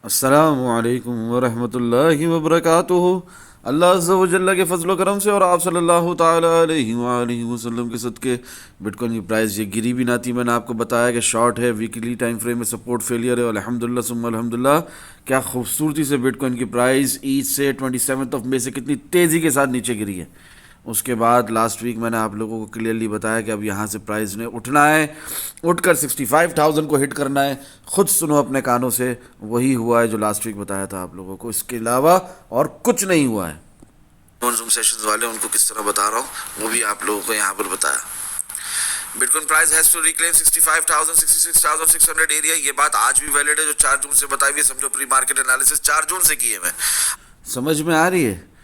अस्सलामु अलैकुम वरहमतुल्लाहि वबरकातुहू। अल्लाह अज़्ज़ा व जल्ला के फजल व करम से और आप सल्लल्लाहु ताला अलैहि वसल्लम के सदके बिटकॉइन की प्राइस ये गिरी भी ना थी। मैंने आपको बताया कि शॉर्ट है, वीकली टाइम फ्रेम में सपोर्ट फेलियर है। अल्हम्दुलिल्लाह सुम्मा अल्हम्दुलिल्लाह, क्या खूबसूरती से बिटकॉइन की प्राइस ईद से 27 मई से कितनी तेज़ी के साथ नीचे गिरी है। उसके बाद लास्ट वीक मैंने आप लोगों को क्लियरली बताया कि अब यहाँ से प्राइस ने उठना है, उठकर 65,000 को हिट करना है। खुद सुनो अपने कानों से, वही हुआ है जो लास्ट वीक बताया था आप लोगों को, इसके अलावा और कुछ नहीं हुआ है। जूम सेशंस वाले उनको किस तरह बता रहा हूँ वो भी आप लोगों को यहाँ पर बताया। Bitcoin price has to reclaim 65,000 66,600 area. ये बात आज भी वैलिड है जो 4 जून से बताई हुई है। समझो प्री मार्केट एनालिसिस 4 जून से की है मैं। समझ में आ रही है?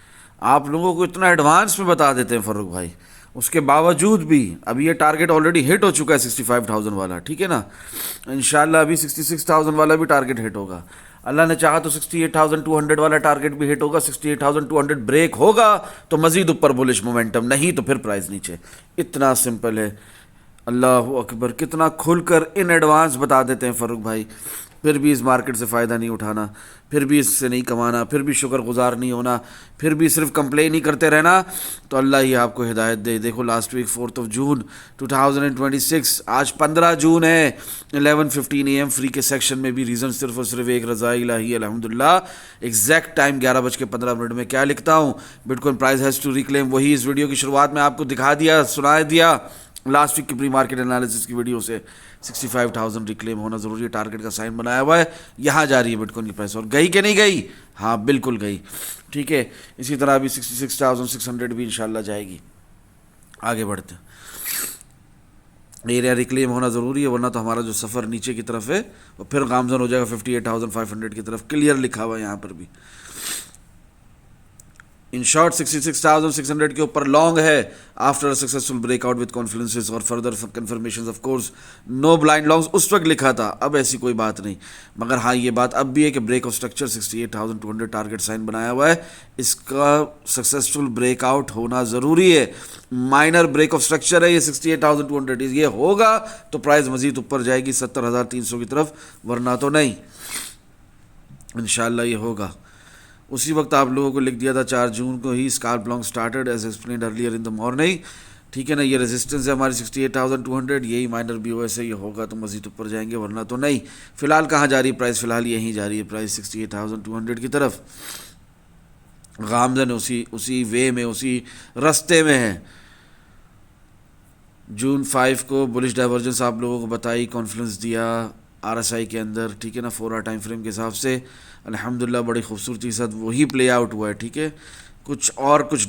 आप लोगों को इतना एडवांस में बता देते हैं फरूक भाई, उसके बावजूद भी अभी ये टारगेट ऑलरेडी हिट हो चुका है 65,000 वाला, ठीक है ना। इंशाल्लाह अभी 66,000 वाला भी टारगेट हिट होगा। अल्लाह ने चाहा तो 68,200 वाला टारगेट भी हिट होगा। 68,200 ब्रेक होगा तो मजीद ऊपर बुलिश मोमेंटम, नहीं तो फिर प्राइस नीचे। इतना सिंपल है। अल्लाह अकबर, कितना खुलकर इन एडवांस बता देते हैं फरूक भाई। फिर भी इस मार्केट से फ़ायदा नहीं उठाना, फिर भी इससे नहीं कमाना, फिर भी शुक्रगुजार नहीं होना, फिर भी सिर्फ कंप्लेन ही करते रहना, तो अल्लाह ही आपको हिदायत दे। देखो लास्ट वीक 4 जून 2026, आज 15 जून है, 11:15 AM फ्री के सेक्शन में भी रीज़न सिर्फ और सिर्फ एक, रज़ा इलाही अल्हम्दुलिल्लाह। एग्जैक्ट टाइम 11:15 में क्या लिखता हूँ, bitcoin price has to reclaim. वही इस वीडियो की शुरुआत में आपको दिखा दिया, सुना दिया लास्ट वीक की प्री मार्केट एनालिसिस की वीडियो से। 65,000 रिक्लेम होना ज़रूरी है, टारगेट का साइन बनाया हुआ है। यहाँ जा रही है बिटकॉइन की प्राइस, और गई कि नहीं गई? हाँ बिल्कुल गई, ठीक है। इसी तरह अभी 66,600 भी इंशाल्लाह जाएगी। आगे बढ़ते हैं। एरिया रिक्लेम होना ज़रूरी है, वरना तो हमारा जो सफ़र नीचे की तरफ है वो फिर गामजन हो जाएगा 58,500 की तरफ। क्लियर लिखा हुआ है यहाँ पर भी। इन शॉर्ट 66,600 के ऊपर लॉन्ग है after successful breakout with confluences और further confirmation. Of course no blind longs उस वक्त लिखा था, अब ऐसी कोई बात नहीं। मगर हाँ ये बात अब भी है कि break of structure 68,200 target sign बनाया हुआ है, इसका सक्सेसफुल ब्रेकआउट होना ज़रूरी है। माइनर ब्रेक ऑफ स्ट्रक्चर है ये 68,200, ये होगा तो प्राइस मजीद ऊपर जाएगी 70,300 की तरफ, वरना तो नहीं। इंशाल्लाह ये होगा। उसी वक्त आप लोगों को लिख दिया था 4 जून को ही, scalp long started as explained earlier in the morning, ठीक है ना। ये रेजिस्टेंस है हमारी 68,200, यही माइनर भी हो, ऐसे ये होगा तो मजीद ऊपर जाएंगे, वरना तो नहीं। फिलहाल कहाँ जा रही है प्राइस? फिलहाल यहीं जा रही है प्राइस 68,200 की तरफ। गामजन उसी वे में, उसी रास्ते में है। जून 5 को बुलिश डाइवर्जेंस आप लोगों को बताई, कॉन्फ्लुएंस दिया RSI के अंदर, ठीक है ना। 4 आवर टाइम फ्रेम के हिसाब से अल्हम्दुलिल्लाह बड़ी खूबसूरती के साथ वही प्ले आउट हुआ है, ठीक है। कुछ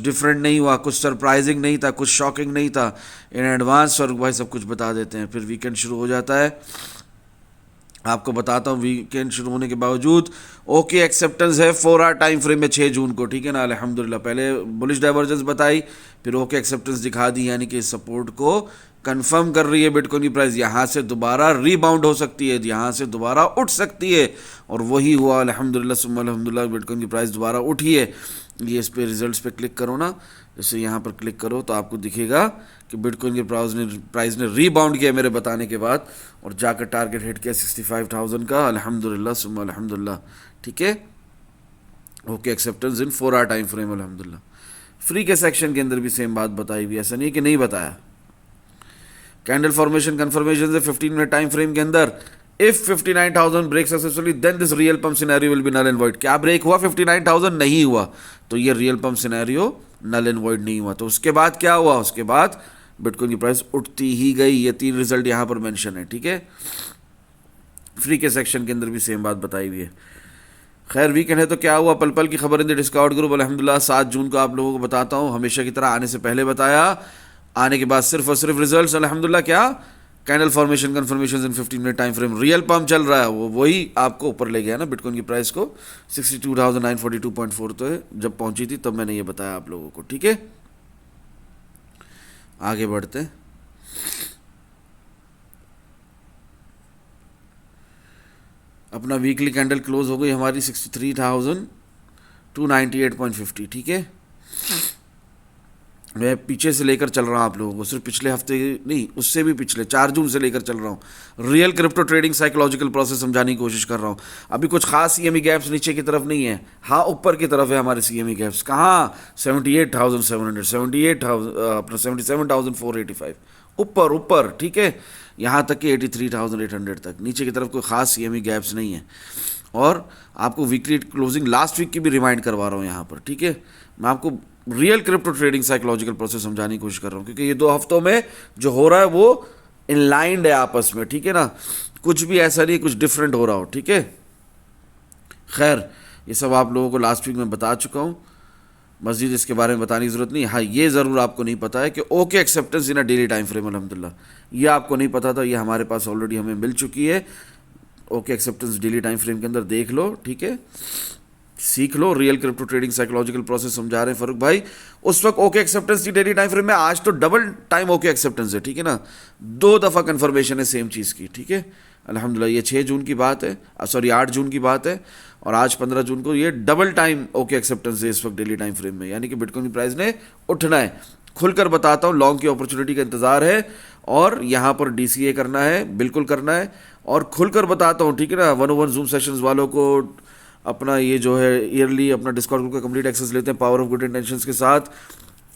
डिफरेंट नहीं हुआ, कुछ सरप्राइजिंग नहीं था, कुछ शॉकिंग नहीं था। इन एडवांस फर्क भाई सब कुछ बता देते हैं। फिर वीकेंड शुरू हो जाता है, आपको बताता हूँ। वीकेंड शुरू होने के बावजूद ओके एक्सेप्टेंस है 4 आवर टाइम फ्रेम में 6 जून को, ठीक है ना। अल्हम्दुलिल्लाह पहले बुलिश डाइवर्जेंस बताई, फिर ओके एक्सेप्टेंस दिखा दी, यानी कि सपोर्ट को कंफर्म कर रही है बिटकॉइन की प्राइस। यहाँ से दोबारा रीबाउंड हो सकती है, यहाँ से दोबारा उठ सकती है, और वही हुआ अल्हम्दुलिल्लाह सुम्मा अल्हम्दुलिल्लाह। बिटकॉइन की प्राइस दोबारा उठी है। ये इस पर रिजल्ट्स पे क्लिक करो ना, जैसे यहाँ पर क्लिक करो तो आपको दिखेगा कि बिटकॉइन की प्राइस ने रीबाउंड किया मेरे बताने के बाद, और जाकर टारगेट हिट किया 65,000 का, अल्हम्दुलिल्लाह सुम्मा अल्हम्दुलिल्लाह, ठीक है। Okay acceptance in 4 hour time frame अल्हम्दुलिल्लाह। फ्री के सेक्शन के अंदर भी सेम बात बताई हुई, ऐसा नहीं कि नहीं बताया। कैंडल फॉर्मेशन कंफर्मेशन से 15 मिनट टाइम फ्रेम के अंदर, if 59,000 break successfully then this real pump scenario will be null and void. क्या ब्रेक हुआ? 59,000 नहीं हुआ, तो ये real pump scenario null and void नहीं हुआ। तो उसके बाद क्या हुआ? उसके बाद बिटकॉइन की प्राइस उठती ही गई। ये 3 रिजल्ट यहाँ पर मेंशन है, ठीक है। फ्री के सेक्शन के अंदर भी सेम बात बताई हुई है। खैर वीकेंड है तो क्या हुआ? पल पल की खबर इन द डिस्काउंट ग्रुप अल्हम्दुलिल्लाह 7 जून को आप लोगों को बताता हूँ, हमेशा की तरह आने से पहले बताया, आने के बाद सिर्फ और सिर्फ रिजल्ट्स। अल्हम्दुलिल्लाह क्या कैंडल फॉर्मेशन कंफर्मेशन इन 15 minute time frame, real pump चल रहा है, वही आपको ऊपर ले गया ना बिटकॉइन की प्राइस को। 62,942.4 तो है, जब पहुंची थी तब मैंने ये बताया आप लोगों को, ठीक है। आगे बढ़ते हैं। अपना वीकली कैंडल क्लोज हो गई हमारी 63,298.50, ठीक है। मैं पीछे से लेकर चल रहा हूँ आप लोगों को, सिर्फ पिछले हफ्ते नहीं, उससे भी पिछले 4 जून से लेकर चल रहा हूँ। Real crypto trading psychological process समझाने की कोशिश कर रहा हूँ। अभी कुछ खास सीएमई गैप्स नीचे की तरफ नहीं है, हाँ ऊपर की तरफ है हमारे सीएमई गैप्स। कहाँ? 78,700, 78,000, अपना 77,485, ऊपर ऊपर, ठीक है, यहाँ तक कि 83,800 तक। नीचे की तरफ कोई खास सीएमई गैप्स नहीं है। और आपको वीकली क्लोजिंग लास्ट वीक की भी रिमाइंड करवा रहा हूँ यहाँ पर, ठीक है। मैं आपको real crypto trading psychological process समझाने की कोशिश कर रहा हूँ, क्योंकि ये 2 हफ्तों में जो हो रहा है वो इनलाइंड है आपस में, ठीक है ना। कुछ भी ऐसा नहीं कुछ डिफरेंट हो रहा हो, ठीक है। खैर, ये सब आप लोगों को लास्ट वीक में बता चुका हूँ, मस्जिद इसके बारे में बताने की ज़रूरत नहीं। हाँ, ये ज़रूर आपको नहीं पता है कि ओके एक्सेप्टेंस इन अ डेली टाइम फ्रेम, अल्हम्दुलिल्लाह, ये आपको नहीं पता था, ये हमारे पास ऑलरेडी हमें मिल चुकी है। Okay acceptance daily time frame के अंदर देख लो, ठीक है, सीख लो। Real crypto trading psychological process समझा रहे हैं फारूक भाई। उस वक्त ओके एक्सेप्टेंस थी डेली टाइम फ्रेम में, आज तो डबल टाइम ओके एक्सेप्टेंस है, ठीक है ना। 2 दफ़ा कन्फर्मेशन है सेम चीज़ की, ठीक है, अल्हम्दुलिल्लाह। ये 6 जून की बात है, सॉरी 8 जून की बात है, और आज 15 जून को ये डबल टाइम ओके एक्सेप्टेंस है इस वक्त डेली टाइम फ्रेम में, यानी कि बिटकॉइन की प्राइस ने उठना है। खुलकर बताता हूँ, लॉन्ग की अपॉर्चुनिटी का इंतज़ार है और यहाँ पर डीसीए करना है, बिल्कुल करना है। और खुलकर बताता हूँ, ठीक है ना। 101 जूम सेशंस वालों को अपना ये जो है ईयरली अपना डिस्कॉर्ड ग्रुप का कंप्लीट एक्सेस लेते हैं पावर ऑफ गुड इंटेंशंस के साथ।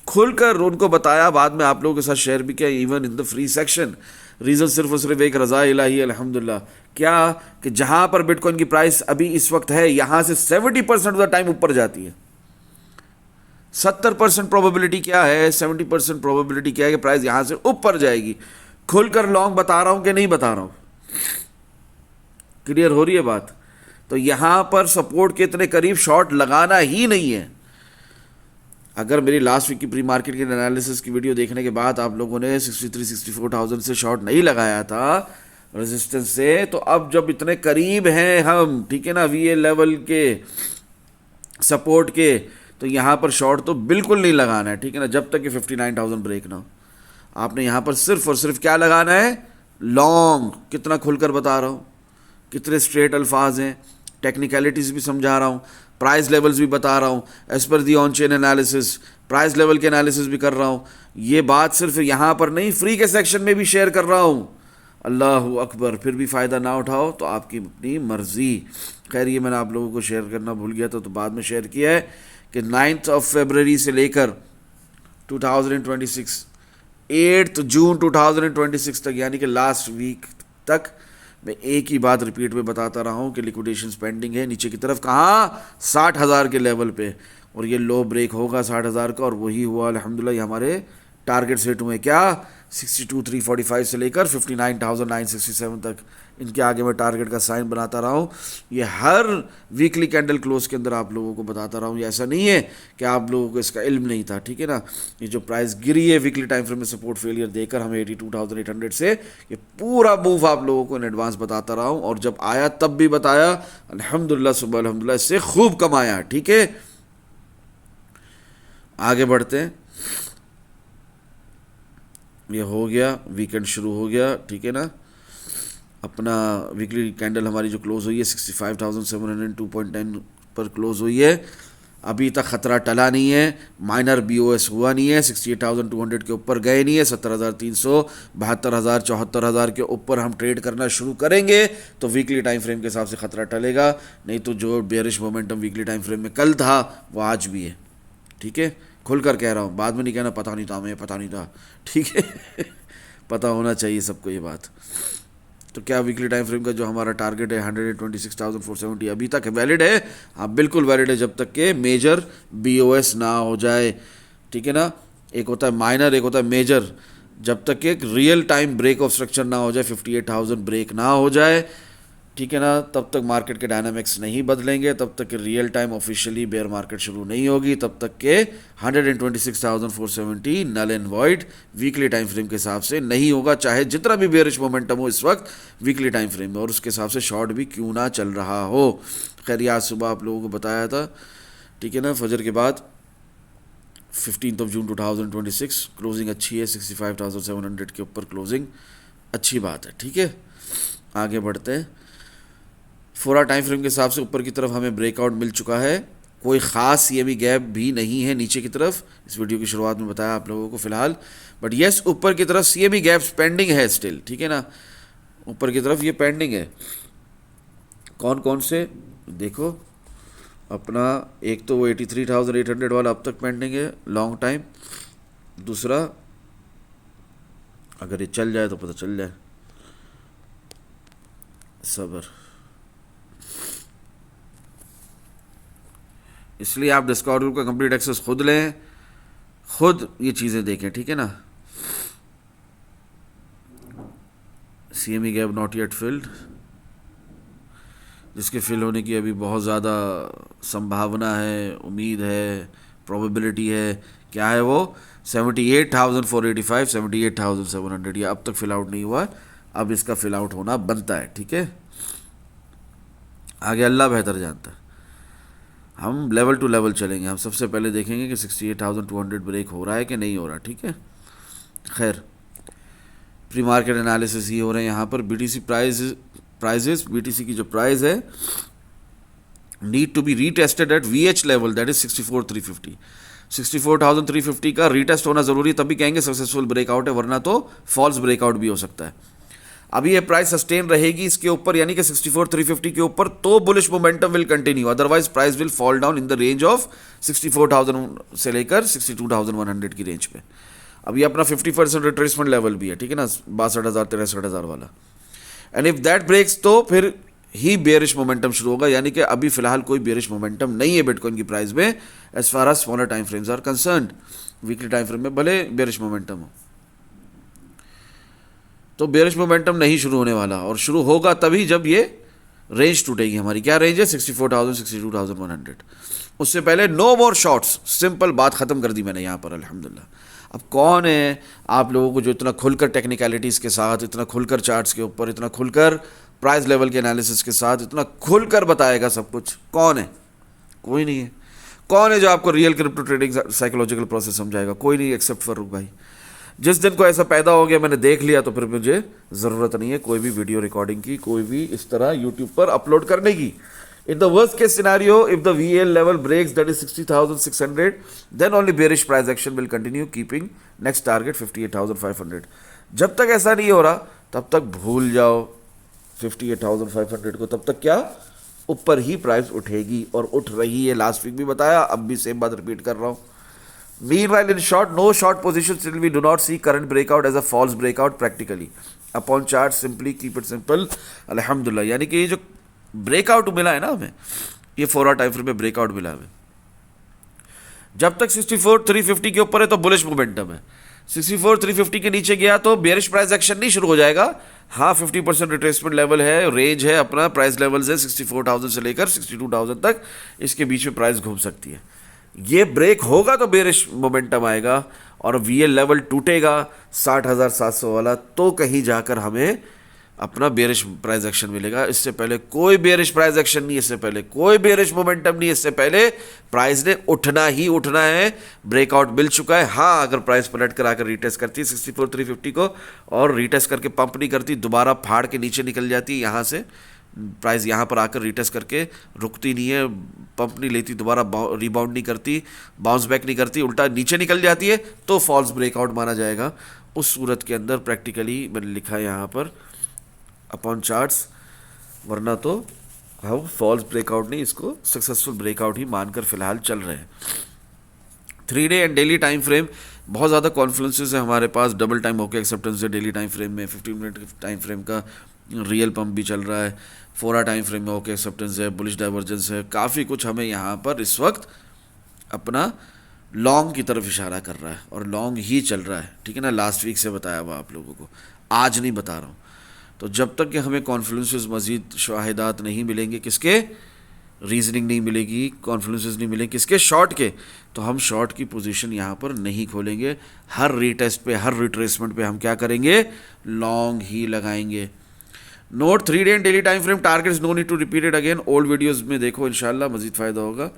खुलकर उनको बताया, बाद में आप लोगों के साथ शेयर भी किया, even in the free section. Reason सिर्फ और सिर्फ एक, रज़ा इलाही अल्हम्दुलिल्लाह। क्या कि जहाँ पर बिटकॉइन की प्राइस अभी इस वक्त है, यहाँ से 70% ऑफ द टाइम ऊपर जाती है। 70% प्रोबेबिलिटी क्या है, 70% प्रोबेबिलिटी क्या है कि प्राइस यहाँ से ऊपर जाएगी। खुलकर लॉन्ग बता रहा हूँ कि नहीं बता रहा हूँ, क्लियर हो रही है बात। तो यहां पर सपोर्ट के इतने करीब शॉर्ट लगाना ही नहीं है। अगर मेरी लास्ट वीक की प्री मार्केट की एनालिसिस की वीडियो देखने के बाद आप लोगों ने 63-64,000 से शॉर्ट नहीं लगाया था रेजिस्टेंस से, तो अब जब इतने करीब हैं हम, ठीक है ना, वीए लेवल के सपोर्ट के, तो यहां पर शॉर्ट तो बिल्कुल नहीं लगाना है, ठीक है ना, जब तक कि 59,000 ब्रेक ना हो। आपने यहां पर सिर्फ और सिर्फ क्या लगाना है, लॉन्ग। कितना खुलकर बता रहा हूं, कितने स्ट्रेट अल्फाज हैं, टेक्निकलिटीज़ भी समझा रहा हूँ, प्राइस लेवल्स भी बता रहा हूँ, as per the on chain analysis price level के एनालिसिस भी कर रहा हूँ। ये बात सिर्फ यहाँ पर नहीं, फ्री के सेक्शन में भी शेयर कर रहा हूँ। अल्लाह अकबर, फिर भी फ़ायदा ना उठाओ तो आपकी अपनी मर्ज़ी। खैर, ये मैंने आप लोगों को शेयर करना भूल गया था, तो बाद में शेयर किया है कि 9 फरवरी से लेकर 2026 8 जून 2026 तक, यानी कि लास्ट वीक तक, मैं एक ही बात रिपीट में बताता रहा हूँ कि लिक्विडेशन पेंडिंग है नीचे की तरफ। कहाँ? 60,000 के लेवल पे, और ये लो ब्रेक होगा 60,000 का, और वही हुआ अल्हम्दुलिल्लाह। ये हमारे टारगेट सेट हुए क्या, 62,345 से लेकर 59,967 तक। इनके आगे मैं टारगेट का साइन बनाता रहा हूँ। ये हर वीकली कैंडल क्लोज के अंदर आप लोगों को बताता रहा हूँ। ये ऐसा नहीं है कि आप लोगों को इसका इल्म नहीं था, ठीक है ना। ये जो प्राइस गिरी है वीकली टाइम फ्रेम में सपोर्ट फेलियर देकर हमें 82,800 से, ये पूरा मूव आप लोगों को इन एडवांस बताता रहा हूँ, और जब आया तब भी बताया। अल्हम्दुलिल्लाह सुबह अल्हम्दुलिल्लाह, इससे खूब कमाया, ठीक है। आगे बढ़ते हैं। ये हो गया, वीकेंड शुरू हो गया, ठीक है ना। अपना वीकली कैंडल हमारी जो क्लोज हुई है 65,702.10 पर क्लोज हुई है। अभी तक ख़तरा टला नहीं है, माइनर बीओएस हुआ नहीं है, 68,200 के ऊपर गए नहीं है। 70,300, 72,000, 74,000 के ऊपर हम ट्रेड करना शुरू करेंगे तो वीकली टाइम फ्रेम के हिसाब से ख़तरा टलेगा। नहीं तो जो bearish momentum weekly time frame में कल था वो आज भी है, ठीक है। खुलकर कह रहा हूँ, बाद में नहीं कहना पता नहीं था हमें, पता नहीं था, ठीक है। पता होना चाहिए सबको ये बात। तो क्या वीकली टाइम फ्रेम का जो हमारा टारगेट है 126,470 अभी तक वैलिड है? हाँ बिल्कुल वैलिड है, जब तक के मेजर बीओएस ना हो जाए, ठीक है ना। एक होता है माइनर, एक होता है मेजर। जब तक कि एक real time break of structure ना हो जाए, 58,000 ब्रेक ना हो जाए, ठीक है ना, तब तक मार्केट के डायनामिक्स नहीं बदलेंगे, तब तक real time officially bear market शुरू नहीं होगी, तब तक के 126,470 null and void weekly time frame के हिसाब से नहीं होगा, चाहे जितना भी बेयरिश मोमेंटम हो इस वक्त वीकली टाइम फ्रेम में, और उसके हिसाब से शॉर्ट भी क्यों ना चल रहा हो। खैर, आज सुबह आप लोगों को बताया था, ठीक है ना, फजर के बाद 15 जून 2026 क्लोजिंग अच्छी है, 65,700 के ऊपर क्लोजिंग अच्छी बात है, ठीक है। आगे बढ़ते हैं। 4 टाइम फ्रेम के हिसाब से ऊपर की तरफ हमें ब्रेकआउट मिल चुका है कोई ख़ास सीएमई गैप भी नहीं है नीचे की तरफ, इस वीडियो की शुरुआत में बताया आप लोगों को फ़िलहाल। बट येस, ऊपर की तरफ सीएमई गैप्स पेंडिंग है स्टिल, ठीक है ना, ऊपर की तरफ ये पेंडिंग है। कौन कौन से देखो, अपना एक तो वो 83,800 वाला अब तक पेंडिंग है लॉन्ग टाइम। दूसरा, अगर ये चल जाए तो पता चल जाए, सब्र। इसलिए आप डिस्कॉर्ड ग्रुप का कंप्लीट एक्सेस खुद लें, खुद ये चीज़ें देखें, ठीक है ना। CME gap not yet field, जिसके फिल होने की अभी बहुत ज़्यादा संभावना है, उम्मीद है, प्रोबेबिलिटी है। क्या है वो? 78,485, 78,700, ये अब तक फिल आउट नहीं हुआ, अब इसका फिल आउट होना बनता है, ठीक है। आगे अल्लाह बेहतर जानता है, हम लेवल टू लेवल चलेंगे। हम सबसे पहले देखेंगे कि 68,200 ब्रेक हो रहा है कि नहीं हो रहा, ठीक है। खैर, प्री मार्केट एनालिसिस ही हो रहे हैं यहाँ पर। बीटीसी प्राइजेस, बीटीसी की जो प्राइस है need to be retested at VH level, that is 64,350। 64,350 का रीटेस्ट होना ज़रूरी, तभी कहेंगे सक्सेसफुल ब्रेकआउट है, वरना तो फॉल्स ब्रेकआउट भी हो सकता है। अभी ये प्राइस सस्टेन रहेगी इसके ऊपर, यानी कि 64,350 के ऊपर, तो bullish momentum will continue, otherwise price will fall down in the range of 64,000 से लेकर 62,100 की रेंज पे। अभी अपना 50% रिट्रेसमेंट लेवल भी है, ठीक है ना, 62,000 63,000 वाला। एंड इफ दैट ब्रेक्स तो फिर ही बेयरिश मोमेंटम शुरू होगा, यानी कि अभी फिलहाल कोई बेयरिश मोमेंटम नहीं है बिटकॉइन की प्राइस में as far as smaller time frames are concerned. Weekly time frame में भले बेयरिश मोमेंटम हो, तो बेयरिश मोमेंटम नहीं शुरू होने वाला, और शुरू होगा तभी जब ये रेंज टूटेगी हमारी। क्या रेंज है? 64,000 62,100। उससे पहले नो मोर शॉर्ट्स, सिंपल बात ख़त्म कर दी मैंने यहाँ पर, अल्हम्दुलिल्लाह। अब कौन है आप लोगों को जो इतना खुलकर टेक्निकलिटीज़ के साथ, इतना खुलकर चार्ट्स के ऊपर, इतना खुलकर प्राइस लेवल के एनालिसिस के साथ, इतना खुलकर बताएगा सब कुछ? कौन है? कोई नहीं है। कौन है जो आपको real crypto trading psychological process समझाएगा? कोई नहीं, एक्सेप्ट फर्रुख भाई। जिस दिन को ऐसा पैदा हो गया, मैंने देख लिया, तो फिर मुझे ज़रूरत नहीं है कोई भी वीडियो रिकॉर्डिंग की, कोई भी इस तरह यूट्यूब पर अपलोड करने की। In the worst case scenario, if the VL level breaks, that is 60,600, then only bearish price action will continue, keeping next target 58,500. जब तक ऐसा नहीं हो रहा, तब तक भूल जाओ 58,500 को, तब तक क्या ऊपर ही प्राइस उठेगी, और उठ रही है। लास्ट वीक भी बताया, अब भी सेम बात रिपीट कर रहा हूँ। Meanwhile, in short, no short positions till we do not see current breakout as a false breakout practically. Upon chart, simply keep it simple. Alhamdulillah, यानी कि ये जो ब्रेकआउट मिला है ना हमें, ये 4 आवर टाइम फ्रेम में ब्रेकआउट मिला हमें। जब तक 64,350 के ऊपर है तो बुलिश मोमेंटम है, 64,350 के नीचे गया तो बेयरिश प्राइस एक्शन नहीं शुरू हो जाएगा। हाँ, 50% रिट्रेसमेंट लेवल है, रेंज है अपना, प्राइस लेवल्स है 64,000 से लेकर 62,000 तक, इसके बीच में प्राइस घूम सकती है। ये ब्रेक होगा तो बेयरिश मोमेंटम आएगा, और वीएल लेवल टूटेगा 60,700 वाला, तो कहीं जाकर हमें अपना बेयरिश प्राइस एक्शन मिलेगा। इससे पहले कोई बेयरिश प्राइस एक्शन नहीं, इससे पहले कोई बेयरिश मोमेंटम नहीं, इससे पहले प्राइस ने उठना ही उठना है। ब्रेकआउट मिल चुका है। हाँ, अगर प्राइस पलट कर आकर रीटेस्ट करती है 64,350 को, और रीटेस्ट करके पंप नहीं करती, दोबारा फाड़ के नीचे निकल जाती है यहाँ से, प्राइस यहाँ पर आकर रीटेस्ट करके रुकती नहीं है, पंप नहीं लेती, दोबारा रिबाउंड नहीं करती, बाउंस बैक नहीं करती, उल्टा नीचे निकल जाती है, तो फॉल्स ब्रेकआउट माना जाएगा। उस सूरत के अंदर प्रैक्टिकली मैंने लिखा है यहाँ पर अपॉन चार्ट्स, वरना तो हम फॉल्स ब्रेकआउट नहीं, इसको सक्सेसफुल ब्रेकआउट ही मानकर फिलहाल चल रहे हैं। 3 day and daily time frame, बहुत ज़्यादा कॉन्फ्लुएंसेस है हमारे पास। डबल टाइम ओके एक्सेप्टेंस है डेली टाइम फ्रेम में, 15 मिनट टाइम फ्रेम का रियल पंप भी चल रहा है, 4 आवर टाइम फ्रेम में ओके एक्सेप्टेंस है, बुलिश डाइवर्जेंस है, काफ़ी कुछ हमें यहाँ पर इस वक्त अपना लॉन्ग की तरफ इशारा कर रहा है, और लॉन्ग ही चल रहा है, ठीक है ना। लास्ट वीक से बताया हुआ आप लोगों को, आज नहीं बता रहा हूँ। तो जब तक कि हमें कॉन्फ्लुएंसेस मज़ीद शाहिदात नहीं मिलेंगे, किसके रीजनिंग नहीं मिलेगी, कॉन्फ्लुएंसेस नहीं मिलेंगे किसके, शॉर्ट के, तो हम शॉर्ट की पोजीशन यहाँ पर नहीं खोलेंगे। हर रीटेस्ट पे, हर रिट्रेसमेंट पे हम क्या करेंगे, लॉन्ग ही लगाएंगे। Note 3 day and daily time frame targets, no need to repeat it again, old videos में देखो, इंशाल्लाह मज़ीद फ़ायदा होगा।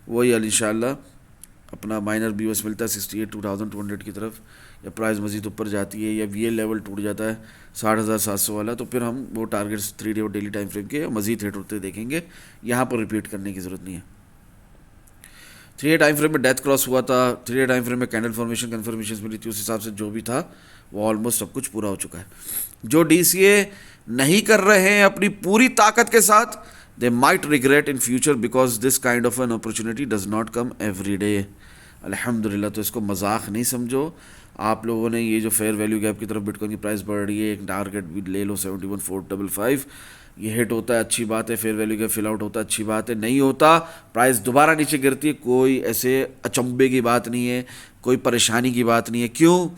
वही इंशाल्लाह अपना माइनर बीओएस मिलता है 68,200 की तरफ, या प्राइस मज़ीद ऊपर जाती है, या वीएल लेवल टूट जाता है 60,700 वाला, तो फिर हम वो टारगेट्स 3 डे और डेली टाइम फ्रेम के मज़ीद हिट होते देखेंगे। यहाँ पर रिपीट करने की ज़रूरत नहीं है। 3 टाइम फ्रेम में डेथ क्रॉस हुआ था, 3 टाइम फ्रेम में कैंडल फॉर्मेशन कन्फर्मेशन मिली थी, उस हिसाब से जो भी था वो ऑलमोस्ट सब कुछ पूरा हो चुका है। जो DCA नहीं कर रहे हैं अपनी पूरी ताकत के साथ, they might regret in future because this kind of an opportunity does not come every day. अल्हम्दुलिल्लाह, तो इसको मजाक नहीं समझो आप लोगों ने। ये जो फेयर वैल्यू गैप की तरफ बिटकॉइन की प्राइस बढ़ रही है, एक टारगेट भी ले लो 71,455, ये हिट होता है अच्छी बात है, fair value gap fill out होता है अच्छी बात है, नहीं होता प्राइस दोबारा नीचे गिरती है, कोई ऐसे अचंभे की बात नहीं है, कोई परेशानी की बात नहीं है। क्यों?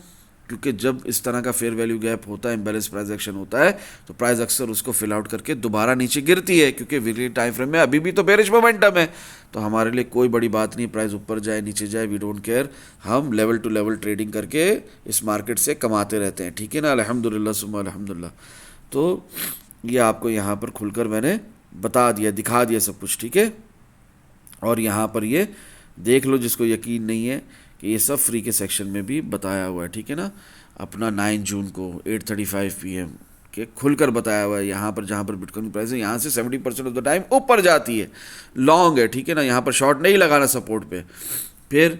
क्योंकि जब इस तरह का फेयर वैल्यू गैप होता है, इम्बैलेंस प्राइस एक्शन होता है, तो प्राइस अक्सर उसको फिल आउट करके दोबारा नीचे गिरती है, क्योंकि वीकली टाइम फ्रेम में अभी भी तो बेरिश मोमेंटम है। तो हमारे लिए कोई बड़ी बात नहीं, प्राइस ऊपर जाए नीचे जाए, वी डोंट केयर। हम लेवल टू लेवल ट्रेडिंग करके इस मार्केट से कमाते रहते हैं, ठीक है ना। अल्हम्दुलिल्लाह सुम्मा अल्हम्दुलिल्लाह। तो ये आपको यहाँ पर खुलकर मैंने बता दिया, दिखा दिया सब कुछ, ठीक है। और यहाँ पर ये देख लो, जिसको यकीन नहीं है कि ये सब फ्री के सेक्शन में भी बताया हुआ है, ठीक है ना। अपना 9 जून को 8:35 PM के खुलकर बताया हुआ है। यहाँ पर जहाँ पर बिटकॉइन की प्राइस है, यहाँ से 70% ऑफ द टाइम ऊपर जाती है, लॉन्ग है, ठीक है ना। यहाँ पर शॉर्ट नहीं लगाना सपोर्ट पे। फिर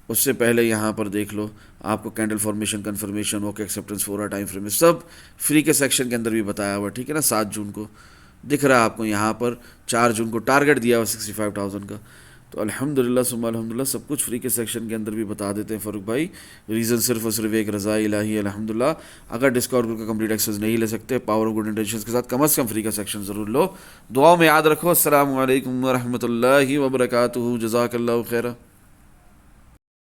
उससे पहले यहाँ पर देख लो, आपको candle formation confirmation okay acceptance 4 time frame में सब फ्री के सेक्शन के अंदर भी बताया हुआ है, ठीक है ना। 7 जून को दिख रहा है आपको यहाँ पर, 4 जून को टारगेट दिया हुआ 65,000 का। तो अल्हम्दुलिल्लाह सुम्मा अल्हम्दुलिल्लाह, सब कुछ फ्री के सेक्शन के अंदर भी बता देते हैं फ़ारूक भाई। रीज़न सिर्फ और सिर्फ एक, रज़ा इलाही अल्हम्दुलिल्लाह। अगर डिस्काउंट ग्रुप का कंप्लीट एक्सेस नहीं ले सकते, पावर ऑफ गुड इंटेंशंस के साथ कम से कम फ्री का सेक्शन ज़रूर लो। दुआओं में याद रखो। अस्सलामु अलैकुम व रहमतुल्लाहि व बरकातुहू। जज़ाकल्लाहु खैरा।